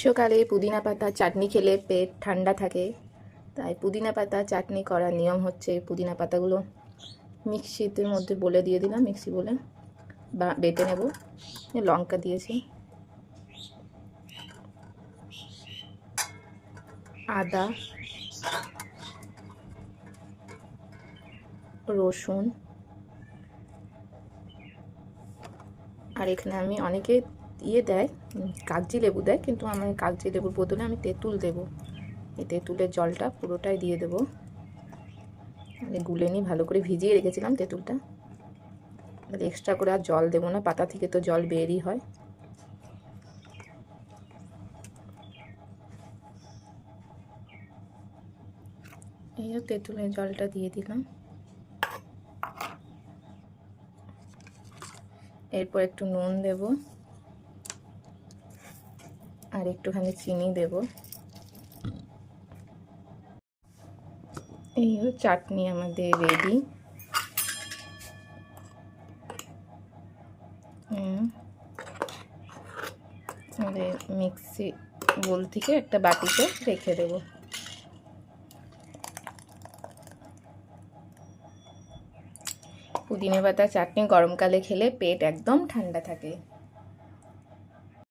গ্রীষ্মকালে পুদিনা পাতা চাটনি খেলে পেট ঠান্ডা থাকে, তাই পুদিনা পাতা চাটনি করার নিয়ম হচ্ছে পুদিনা পাতাগুলো মিক্সিতে মধ্যে বলে দিয়ে দিলাম, মিক্সি বলে বা বেটে নেব। লঙ্কা দিয়েছি, আদা, রসুন, আর এখানে আমি অনেকে দেয় কাগজি লেবু দেয়, কিন্তু আমি কাগজি লেবুর বদলে আমি তেঁতুল দেবো। এই তেঁতুলের জলটা পুরোটাই দিয়ে দেবো। গুলে নিয়ে ভালো করে ভিজিয়ে রেখেছিলাম তেঁতুলটা, এক্সট্রা করে আর জল দেবো না, পাতা থেকে তো জল বেরই হয়। এই তেঁতুলের জলটা দিয়ে দিলাম। এরপর একটু নুন দেব আর একটুখানি চিনি দেব। এই চাটনি আমাদের রেডি। মিক্সি বোল থেকে একটা বাটিতে রেখে দেব। পুদিনা পাতা চাটনি গরমকালে খেলে পেট একদম ঠান্ডা থাকে।